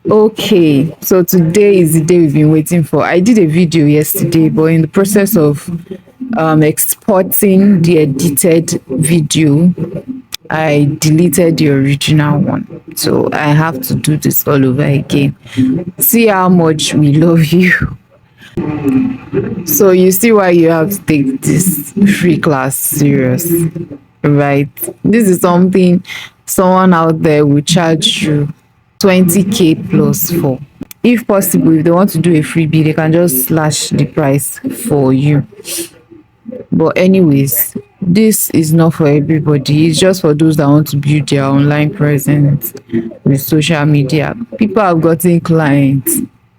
Okay, so today is the day we've been waiting for. I did a video yesterday, but in the process of exporting the edited video, I deleted the original one. So I have to do this all over again. See how much we love you. So you see why you have to take this free class serious, right? This is something someone out there will charge you 20k plus for. If possible, if they want to do a freebie, they can just slash the price for you. But anyways, this is not for everybody. It's just for those that want to build their online presence with social media. People have gotten clients,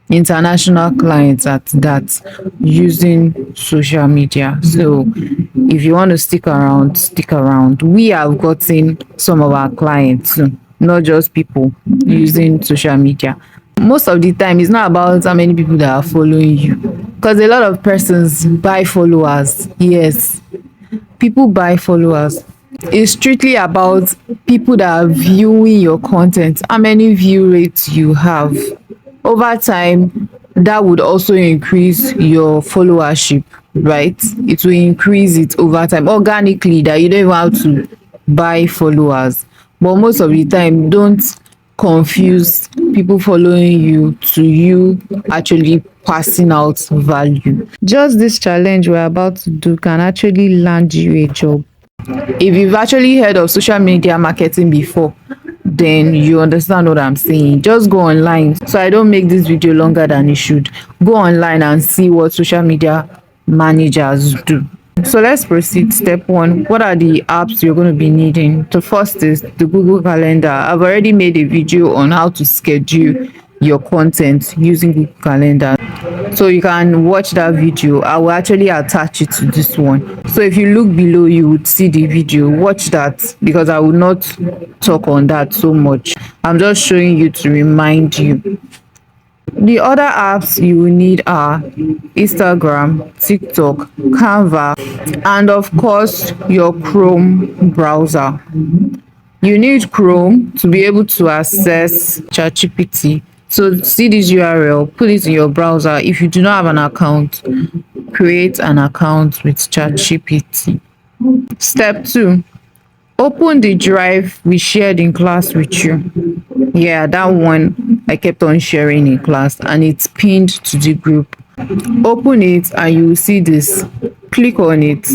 international clients at that, using social media. So if you want to stick around, stick around. We have gotten some of our clients too, not just people using social media. Most of the time it's not about how many people that are following you, because a lot of persons buy followers. Yes, people buy followers. It's strictly about people that are viewing your content, how many view rates you have. Over time, that would also increase your followership, right? It will increase it over time organically, that you don't even have to buy followers. But most of the time, don't confuse people following you to you actually passing out value. Just this challenge we're about to do can actually land you a job. If you've actually heard of social media marketing before, then you understand what I'm saying. Just go online. So I don't make this video longer than it should. Go online and see what social media managers do. So let's proceed. Step one, what are the apps you're going to be needing? The first is the Google Calendar. I've already made a video on how to schedule your content using Google Calendar, so you can watch that video. I will actually attach it to this one. So if you look below, you would see the video. Watch that, because I will not talk on that so much. I'm just showing you to remind you. The other apps you will need are Instagram, TikTok, Canva, and of course your Chrome browser. You need Chrome to be able to access ChatGPT. So see this URL, put it in your browser. If you do not have an account, create an account with ChatGPT. Step 2, open the drive we shared in class with you. Yeah, that one I kept on sharing in class, and it's pinned to the group. Open it and you will see this. Click on it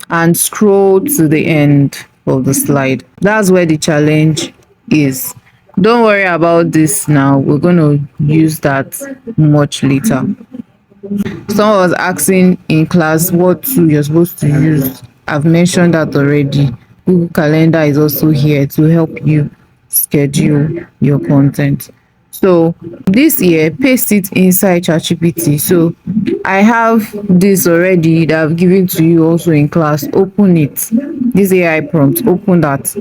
and scroll to the end of the slide. That's where the challenge is. Don't worry about this now. We're going to use that much later. Someone was asking in class what tool you're supposed to use. I've mentioned that already. Google Calendar is also here to help you schedule your content. So this here, paste it inside ChatGPT. So I have this already that I've given to you also in class. Open it. This AI prompt, open that.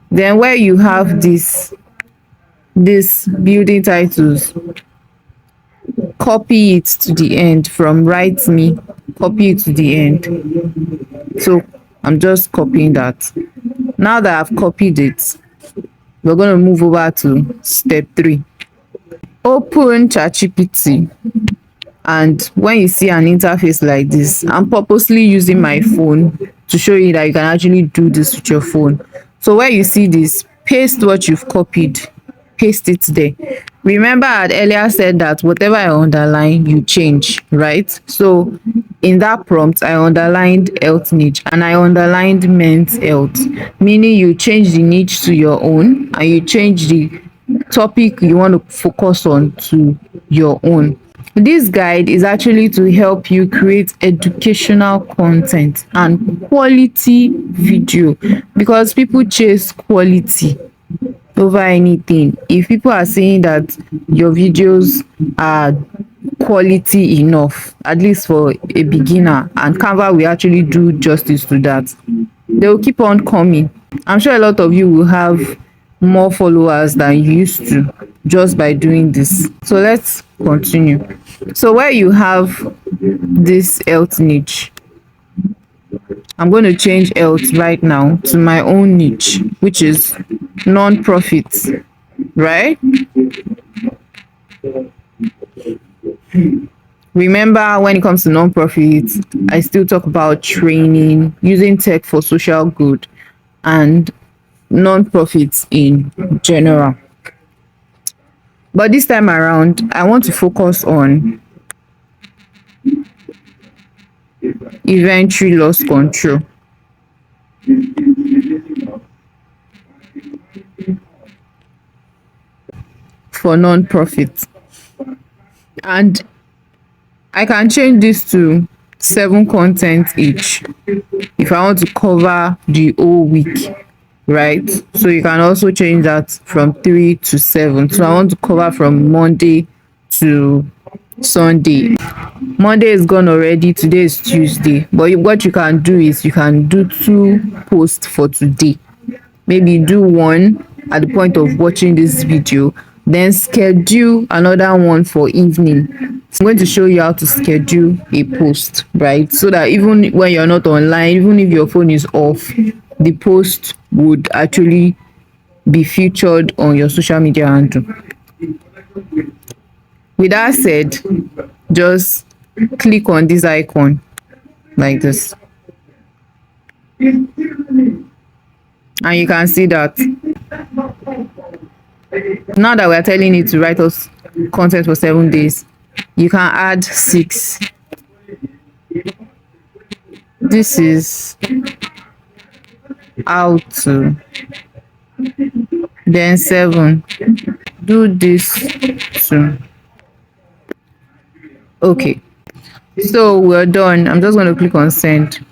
Then where you have this building titles, copy it to the end. From write me, copy it to the end. So I'm just copying that. Now that I've copied it, we're going to move over to step 3. Open ChatGPT, and when you see an interface like this, I'm purposely using my phone to show you that you can actually do this with your phone. So where you see this, paste what you've copied, paste it there. Remember I had earlier said that whatever I underline, you change, right? So in that prompt, I underlined health niche and I underlined men's health, meaning you change the niche to your own and you change the topic you want to focus on to your own. This guide is actually to help you create educational content and quality video, because people chase quality over anything. If people are saying that your videos are quality enough, at least for a beginner, and Canva will actually do justice to that, they will keep on coming. I'm sure a lot of you will have more followers than you used to just by doing this. So let's continue. So where you have this health niche, I'm going to change health right now to my own niche, which is non-profits. right? Remember, when it comes to non-profits, I still talk about training, using tech for social good, and non-profits in general. But this time around, I want to focus on inventory loss control for non-profits. And I can change this to 7 content each if I want to cover the whole week, right? So you can also change that from 3 to 7. So I want to cover from Monday to Sunday. Monday is gone already, today is Tuesday, but what you can do is you can do 2 posts for today. Maybe do one at the point of watching this video, then schedule another one for evening. So I'm going to show you how to schedule a post, right? So that even when you're not online, even if your phone is off, the post would actually be featured on your social media handle. With that said, just click on this icon like this, and you can see that now that we're telling it to write us content for 7 days, you can add 6. This is how to, then 7, do this too. Okay, so we're done. I'm just going to click on send,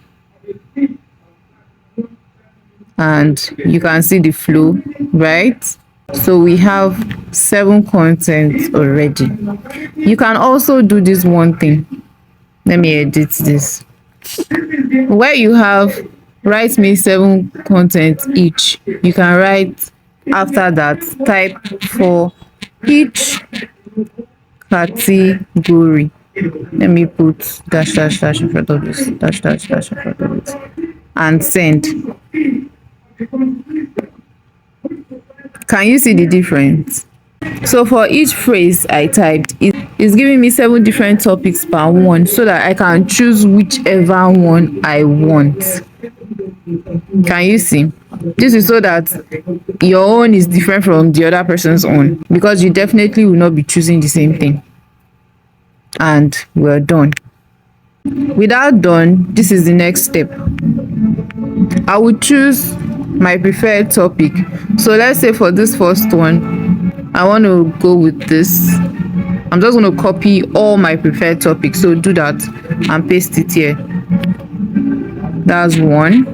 and you can see the flow, right? So we have 7 content already. You can also do this one thing. Let me edit this. Where you have write me 7 content each, you can write after that, type for each category. Let me put dash dash dash in front of this, dash dash dash in front of it, and send. Can you see the difference? So for each phrase I typed, it's giving me 7 different topics per one, so that I can choose whichever one I want. Can you see? This is so that your own is different from the other person's own, because you definitely will not be choosing the same thing. And we're done. Without done, this is the next step. I will choose my preferred topic. So let's say for this first one, I want to go with this. I'm just going to copy all my preferred topics. So do that and paste it here. That's 1.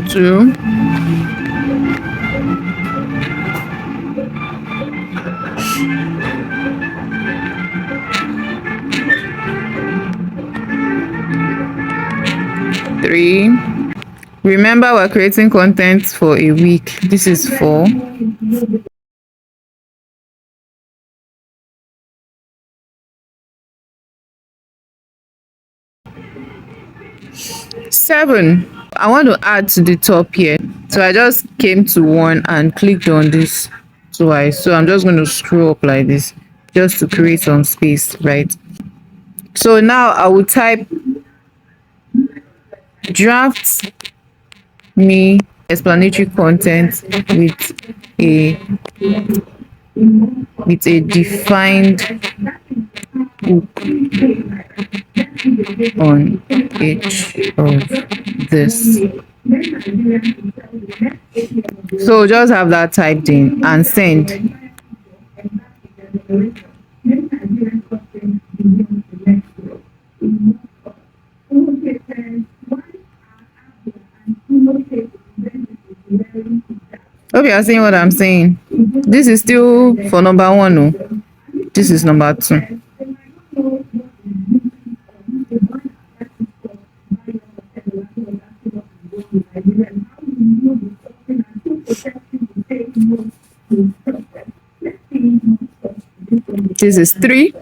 Two. 3. Remember, we're creating content for a week. This is 4. 7. I want to add to the top here. So I just came to 1 and clicked on this twice. So I'm just going to scroll up like this just to create some space, right? So now I will type draft me explanatory content with a defined hook on each of this. So just have that typed in and send. Hope you are seeing what I'm saying. This is still for number 1. No, this is number 2. This is 3.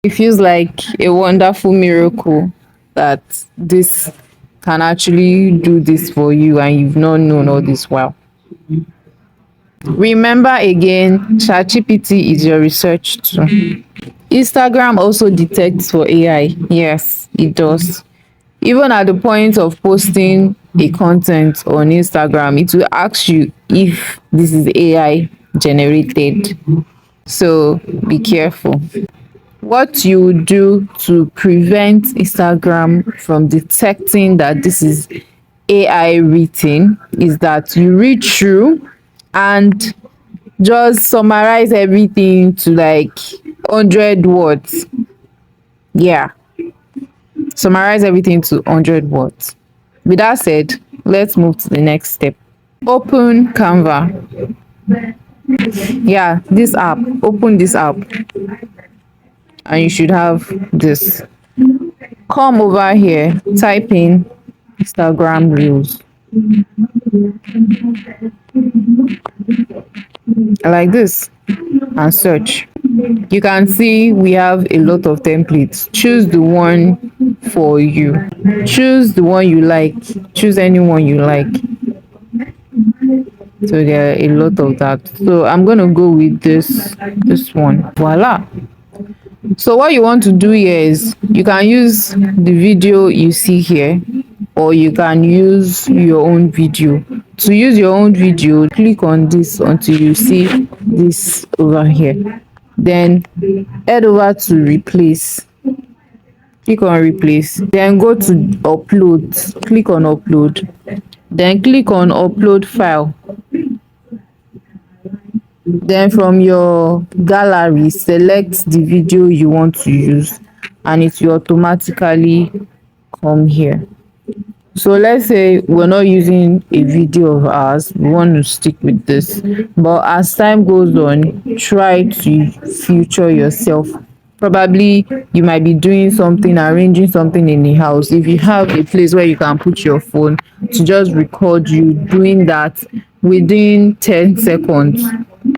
It feels like a wonderful miracle that this can actually do this for you and you've not known all this while. Remember again, ChatGPT is your research tool. Instagram also detects for AI. Yes, it does. Even at the point of posting a content on Instagram, it will ask you if this is AI generated. So be careful. What you would do to prevent Instagram from detecting that this is AI written is that you read through and just summarize everything to like 100 words. Yeah, summarize everything to 100 words. With that said, let's move to the next step. Open Canva. Yeah, this app. Open this app and you should have this. Come over here, type in Instagram Reels like this and search. You can see we have a lot of templates. Choose the one for you. Choose the one you like. Choose any one you like. So there are a lot of that. So I'm gonna go with this one. Voila. So what you want to do here is you can use the video you see here or you can use your own video. To use your own video, click on this until you see this over here. Then head over to replace. Click on replace. Then go to upload. Click on upload. Then click on upload file. Then from your gallery, select the video you want to use and it will automatically come here. So let's say we're not using a video of ours, we want to stick with this. But as time goes on, try to future yourself. Probably you might be doing something, arranging something in the house. If you have a place where you can put your phone to just record you doing that within 10 seconds,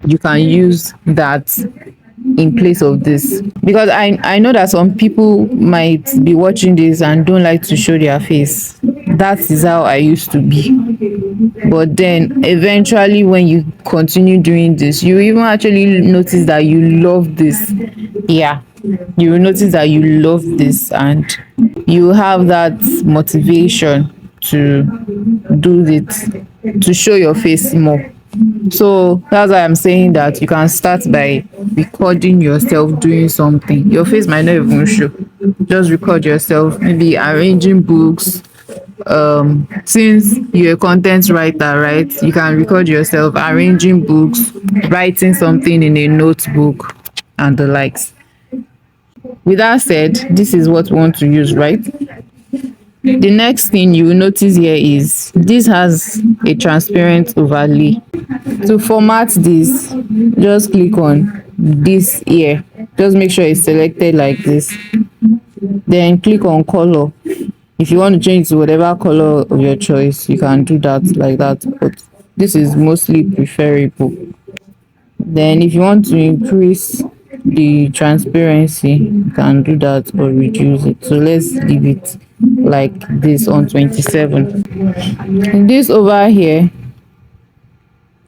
you can use that in place of this, because I know that some people might be watching this and don't like to show their face. That is how I used to be, but then eventually when you continue doing this, you even actually notice that you love this. Yeah, you will notice that you love this and you have that motivation to do it, to show your face more. So that's why I'm saying that you can start by recording yourself doing something. Your face might not even show. Just record yourself, maybe arranging books. Since you're a content writer, right? You can record yourself arranging books, writing something in a notebook, and the likes. With that said, this is what we want to use, right? The next thing you will notice here is this has a transparent overlay. To format this, just click on this here. Just make sure it's selected like this. Then click on color. If you want to change to whatever color of your choice, you can do that like that. But this is mostly preferable. Then if you want to increase the transparency, you can do that or reduce it. So let's leave it like this on 27. This over here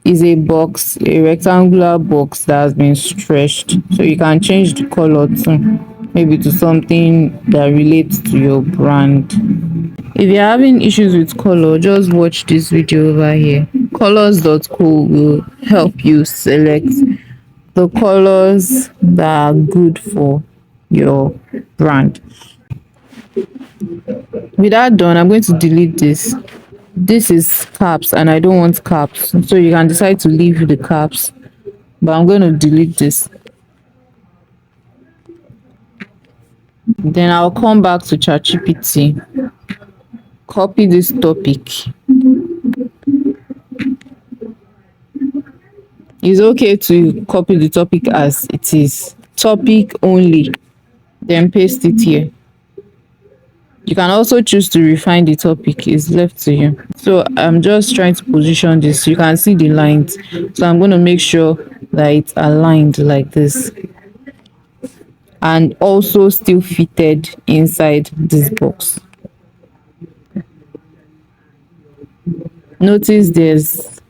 is a box, a rectangular box that has been stretched. So you can change the color to maybe to something that relates to your brand. If you're having issues with color, just watch this video over here. Colors.co will help you select the colors that are good for your brand. With that done, I'm going to delete this. This is caps and I don't want caps, so you can decide to leave the caps, but I'm going to delete this. Then I'll come back to ChatGPT, copy this topic. It's okay to copy the topic as it is, topic only, then paste it here. You can also choose to refine the topic, it's left to you. So I'm just trying to position this. You can see the lines. So I'm going to make sure that it's aligned like this and also still fitted inside this box. Notice there's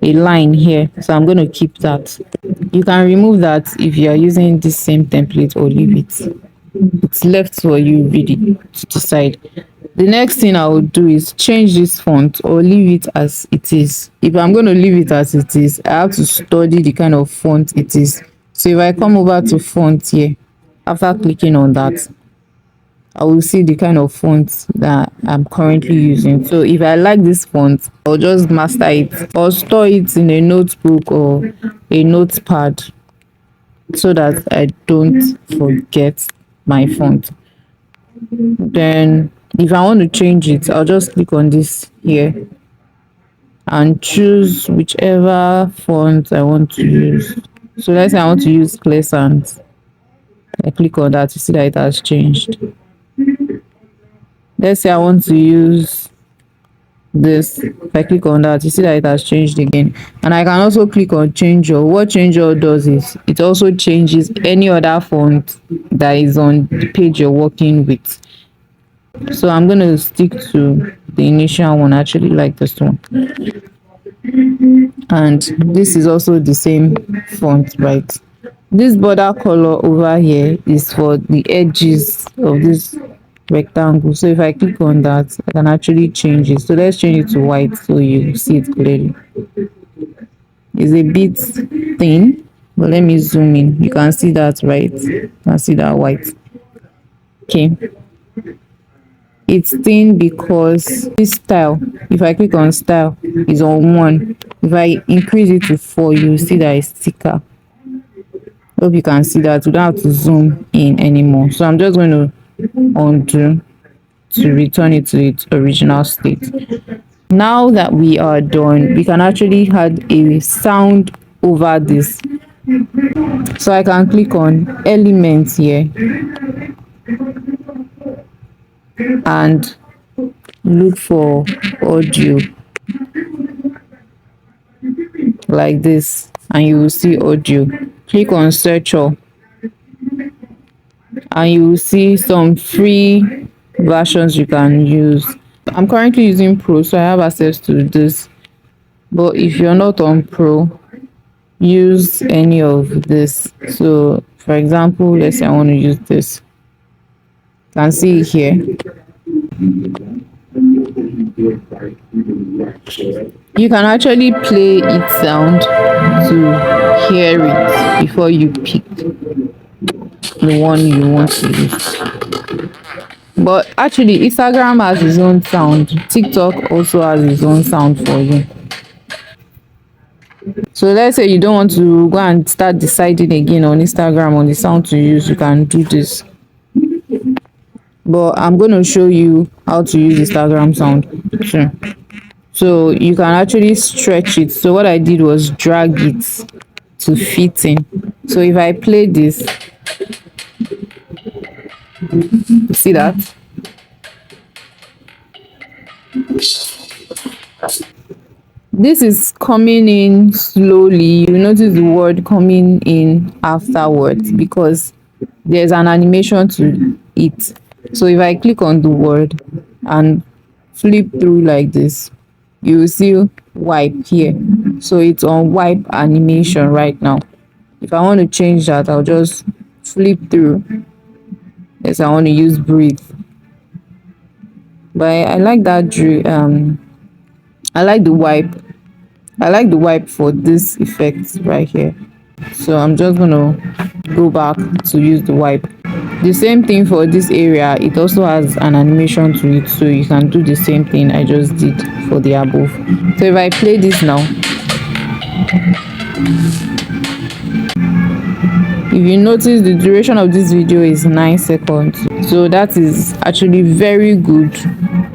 a line here, so I'm going to keep that. You can remove that if you are using this same template or leave it. It's left for you really to decide. The next thing I will do is change this font or leave it as it is. If I'm going to leave it as it is, I have to study the kind of font it is. So if I come over to font here, after clicking on that, I will see the kind of font that I'm currently using. So if I like this font, I'll just master it or store it in a notebook or a notepad so that I don't forget my font. Then if I want to change it, I'll just click on this here and choose whichever font I want to use. So let's say I want to use Pleasant. I click on that to see that it has changed. Let's say I want to use this. If I click on that, you see that it has changed again. And I can also click on change all. What change all does is it also changes any other font that is on the page you're working with. So I'm going to stick to the initial one. I actually like this one. And this is also the same font, right? This border color over here is for the edges of this rectangle. So if I click on that, I can actually change it. So let's change it to white so you see it clearly. It's a bit thin, but let me zoom in. You can see that, right? You can see that white. Okay. It's thin because this style, if I click on style, is on 1. If I increase it to 4, you see that it's thicker. Hope you can see that. We don't have to zoom in anymore. So I'm just going to undo to return it to its original state. Now that we are done, we can actually add a sound over this. So I can click on elements here and look for audio like this, and you will see audio. Click on search all and you will see some free versions you can use. I'm currently using Pro, so I have access to this. But if you're not on Pro, use any of this. So for example, let's say I want to use this. You can see it here. You can actually play its sound to hear it before you pick the one you want to use. But actually, Instagram has its own sound. TikTok also has its own sound for you. So let's say you don't want to go and start deciding again on Instagram on the sound to use, you can do this. But I'm going to show you how to use Instagram sound too. So you can actually stretch it. So what I did was drag it to fit in. So if I play this, you see that? This is coming in slowly. You notice the word coming in afterwards because there's an animation to it. So if I click on the word and flip through like this, you will see wipe here. So it's on wipe animation right now. If I want to change that, I'll just flip through. Yes, I want to use breathe. But I like that I like the wipe. I like the wipe for this effect right here. So I'm just gonna go back to use the wipe. The same thing for this area, it also has an animation to it, so you can do the same thing I just did for the above. So if I play this now, if you notice, the duration of this video is 9 seconds, so that is actually very good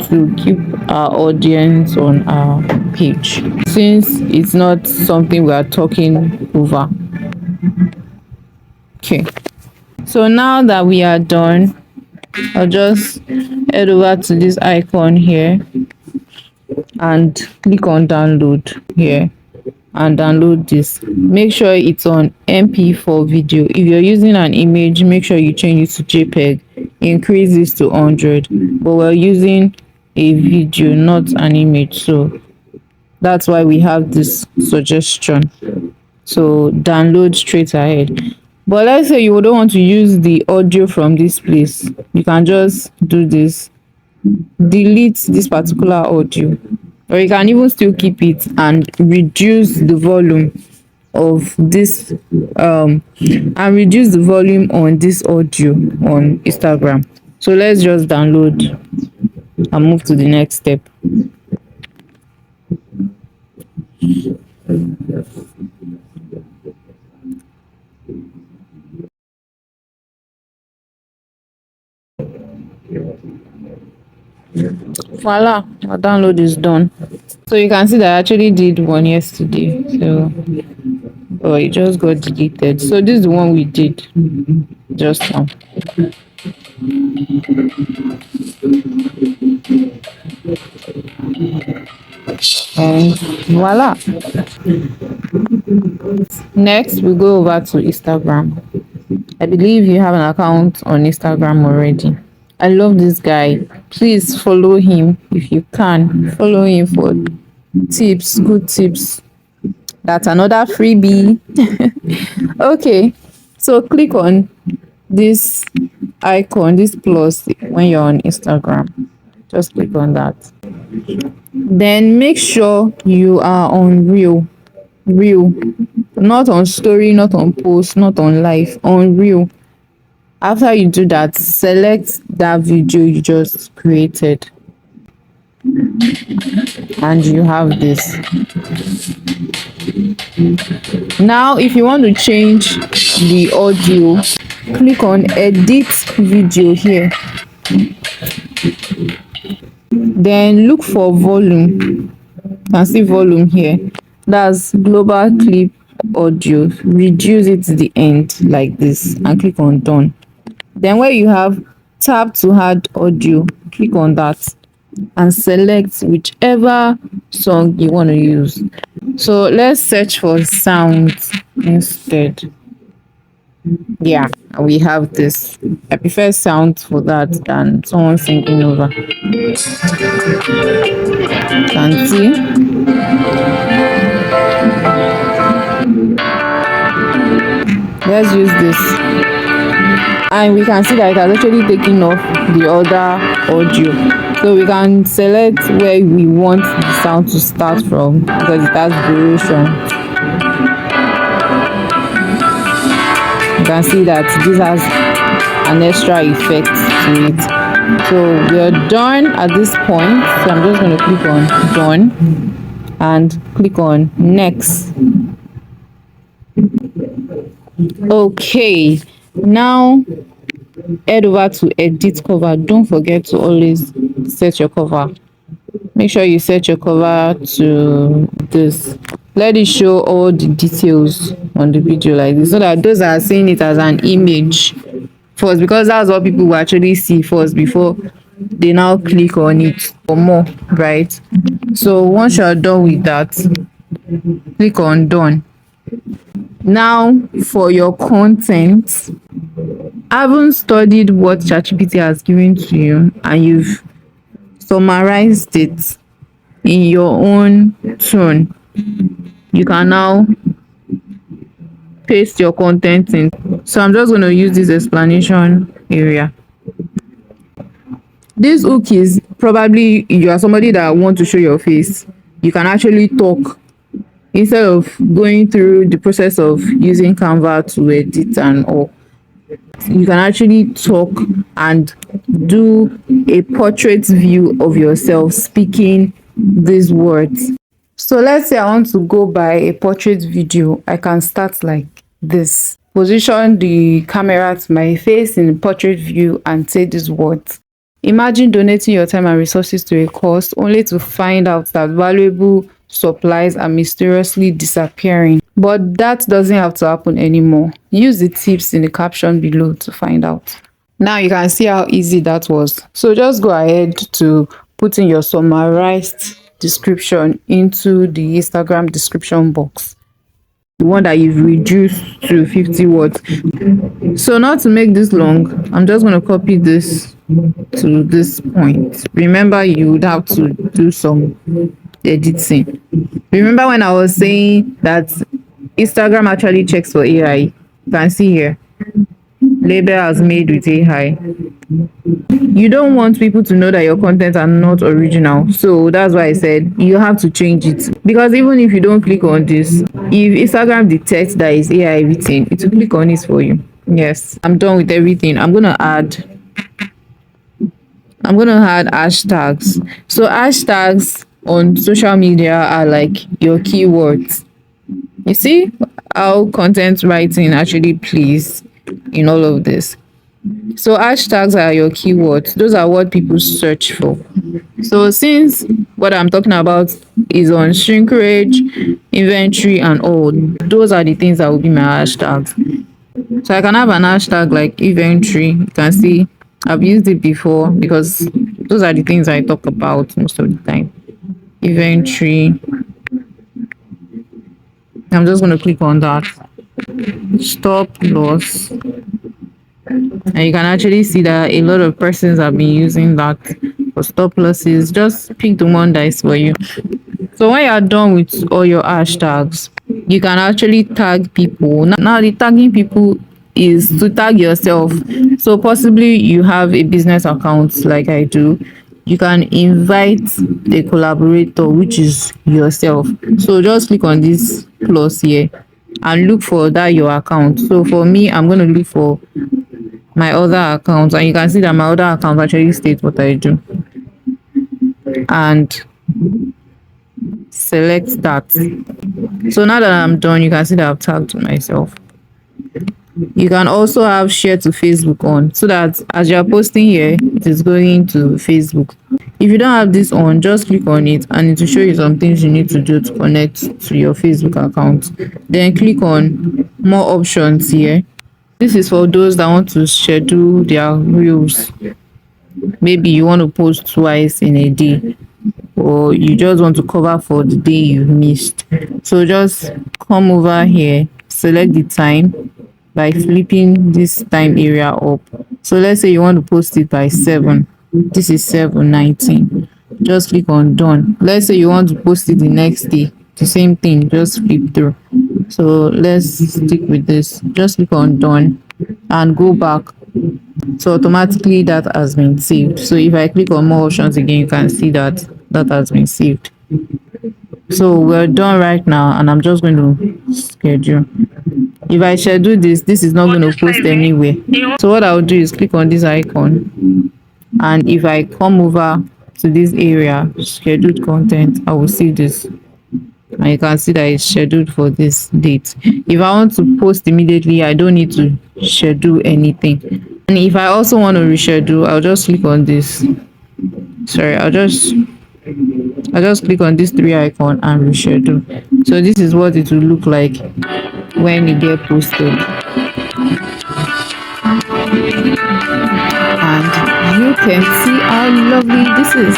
to keep our audience on our page since it's not something we are talking over. Okay, so now that we are done, I'll just head over to this icon here and click on download here and download this. Make sure it's on MP4 video. If you're using an image, make sure you change it to JPEG. Increase this to 100, but we're using a video, not an image, so that's why we have this suggestion. So download straight ahead. But let's say you don't want to use the audio from this place, you can just do this, delete this particular audio, or you can even still keep it and reduce the volume of this and reduce the volume on this audio on Instagram. So let's just download and move to the next step. Voila, our download is done. So you can see that I actually did one yesterday, so it just got deleted. So this is the one we did just now. And voila. Next we go over to Instagram. I believe you have an account on Instagram already. I love this guy. Please follow him if you can. Follow him for tips, good tips. That's another freebie. Okay, so click on this icon, this plus, when you're on Instagram. Just click on that. Then make sure you are on reel, not on story, not on post, not on live, on reel. After you do that, select that video you just created and you have this. Now if you want to change the audio, click on edit video here, then look for volume. You can see volume here, that's global clip audio. Reduce it to the end like this and click on done. Then where you have tap to add audio, click on that and select whichever song you want to use. So let's search for sounds instead. Yeah, we have this. I prefer sounds for that than someone singing over. Can see. Let's use this. And we can see that it has actually taken off the other audio. So we can select where we want the sound to start from because it has duration. You can see that this has an extra effect to it. So we're done at this point. So I'm just going to click on done and click on next. Okay, now head over to edit cover. Don't forget to always set your cover. Make sure you set your cover to this. Let it show all the details on the video like this, so that those that are seeing it as an image first, because that's what people will actually see first before they now click on it for more, right? So once you're done with that, click on done. Now for your content, haven't studied what ChatGPT has given to you and you've summarized it in your own tone, you can now paste your content in. So I'm just going to use this explanation area. This hook is probably you are somebody that want to show your face. You can actually talk instead of going through the process of using Canva to edit and all. You can actually talk and do a portrait view of yourself speaking these words. So let's say I want to go by a portrait video. I can start like this. Position the camera to my face in portrait view and say these words. Imagine donating your time and resources to a cause only to find out that valuable supplies are mysteriously disappearing. But that doesn't have to happen anymore. Use the tips in the caption below to find out. Now you can see how easy that was. So just go ahead to put in your summarized description into the Instagram description box, the one that you've reduced to 50 words. So not to make this long, I'm just going to copy this to this point. Remember, you would have to do some editing. Remember when I was saying that Instagram actually checks for AI? You can see here, label as made with AI. You don't want people to know that your content are not original, so that's why I said you have to change it, because even if you don't click on this, if Instagram detects that it's AI written, it will click on it for you. Yes, I'm done with everything. I'm gonna add hashtags. So hashtags on social media are like your keywords. You see how content writing actually plays in all of this. So hashtags are your keywords. Those are what people search for. So since what I'm talking about is on shrinkage, inventory, and all, those are the things that will be my hashtags. So I can have an hashtag like inventory. You can see I've used it before because those are the things I talk about most of the time. Inventory. I'm just going to click on that. Stop loss. And you can actually see that a lot of persons have been using that for stop losses. Just pick the one that is for you. So when you're done with all your hashtags, you can actually tag people. Now the tagging people is to tag yourself. So possibly you have a business account like I do. You can invite a collaborator, which is yourself. So just click on this plus here and look for that your account. So for me, I'm going to look for my other account, and you can see that my other account actually states what I do, and select that. So now that I'm done, you can see that I've tagged myself. You can also have share to Facebook on, so that as you're posting here, it is going to Facebook. If you don't have this on, just click on it and it will show you some things you need to do to connect to your Facebook account. Then click on more options here. This is for those that want to schedule their reels. Maybe you want to post twice in a day, or you just want to cover for the day you missed. So just come over here, select the time by flipping this time area up. So let's say you want to post it by 7. This is 7:19. Just click on done. Let's say you want to post it the next day. The same thing, just flip through. So let's stick with this. Just click on done and go back. So automatically that has been saved. So if I click on more options again, you can see that that has been saved. So we're done right now, and I'm just going to schedule. If I schedule this, this is not going to post anywhere. So what I'll do is click on this icon, and if I come over to this area, scheduled content, I will see this. And you can see that it's scheduled for this date. If I want to post immediately, I don't need to schedule anything. And if I also want to reschedule, I'll just click on this. Sorry, I'll just click on this 3 icon and reschedule. So this is what it will look like when it get posted. And you can see how lovely this is.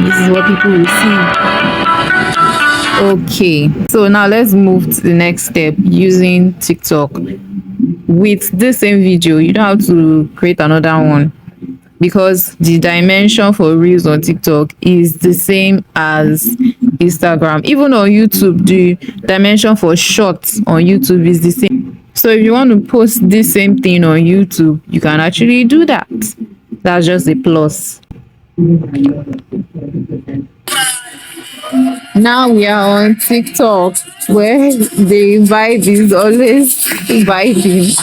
This is what people will see. Okay, so now let's move to the next step, using TikTok. With this same video, you don't have to create another one, because the dimension for reels on TikTok is the same as Instagram. Even on YouTube, the dimension for shorts on YouTube is the same. So if you want to post this same thing on YouTube, you can actually do that. That's just a plus. Now we are on TikTok, where the vibe is always vibing.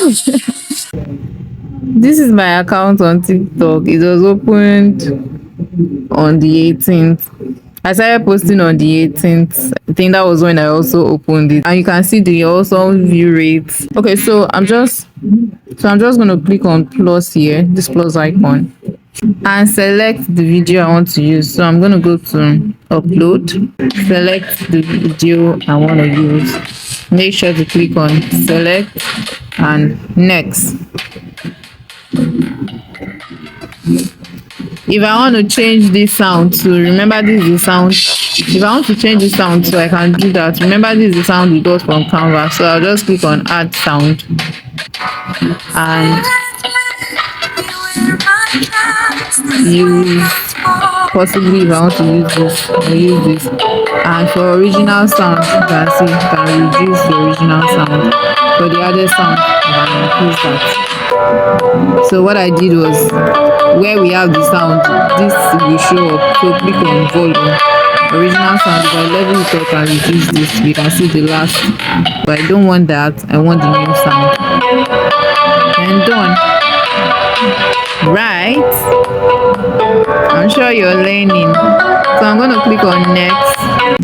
This is my account on TikTok. It was opened on the 18th. I started posting on the 18th. I think that was when I also opened it. And you can see the awesome view rates. Okay, so I'm just going to click on plus here, this plus icon, and select the video I want to use. So I'm going to go to upload, select the video I want to use. Make sure to click on select and next. If I want to change this sound to, remember this is the sound. If I want to change this sound so I can do that, remember this is the sound we got from Canva. So I'll just click on add sound, and use, possibly if I want to use this, I'll use this. And for original sound, you can see you can reduce the original sound. For the other sound, you can increase that. So what I did was, where we have the sound, this will show up. So click on volume. Original sound, if I level it up and reduce this, we can see the last. But I don't want that. I want the new sound. And done. Right? I'm sure you're learning. So I'm going to click on next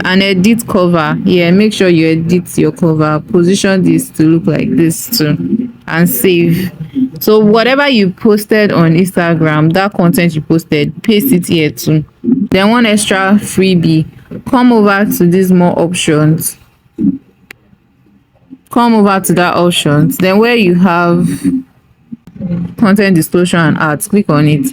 and edit cover. Yeah, make sure you edit your cover. Position this to look like this too, and save. So whatever you posted on Instagram, that content you posted, paste it here too. Then one extra freebie, come over to these more options. Come over to that options. Then where you have content disclosure and ads, click on it.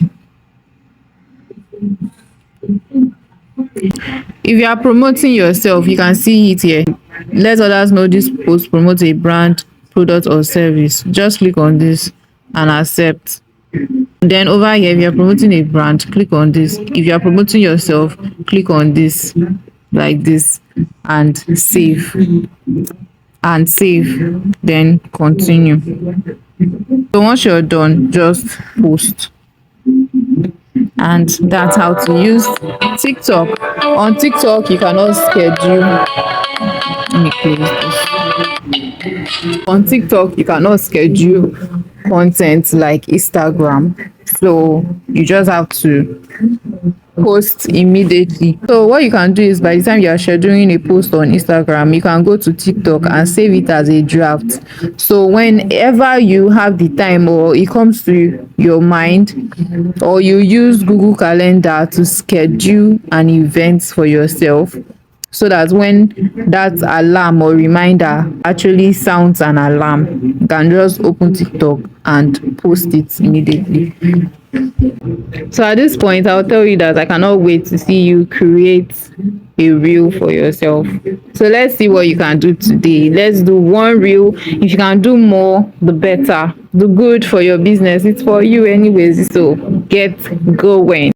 If you are promoting yourself, you can see it here. Let others know this post promotes a brand, product or service. Just click on this and accept. Then over here, if you are promoting a brand, click on this. If you are promoting yourself, click on this like this and save. And save, then continue. So once you're done, just post. And that's how to use TikTok. On TikTok, you cannot schedule. Let me close this. On TikTok, you cannot schedule content like Instagram. So you just have to post immediately. So what you can do is, by the time you are scheduling a post on Instagram, you can go to TikTok and save it as a draft. So whenever you have the time or it comes to your mind, or you use Google Calendar to schedule an event for yourself, so that when that alarm or reminder actually sounds an alarm, you can just open TikTok and post it immediately. So at this point, I'll tell you that I cannot wait to see you create a reel for yourself. So let's see what you can do today. Let's do one reel. If you can do more, the better. Do good for your business. It's for you anyways. So get going.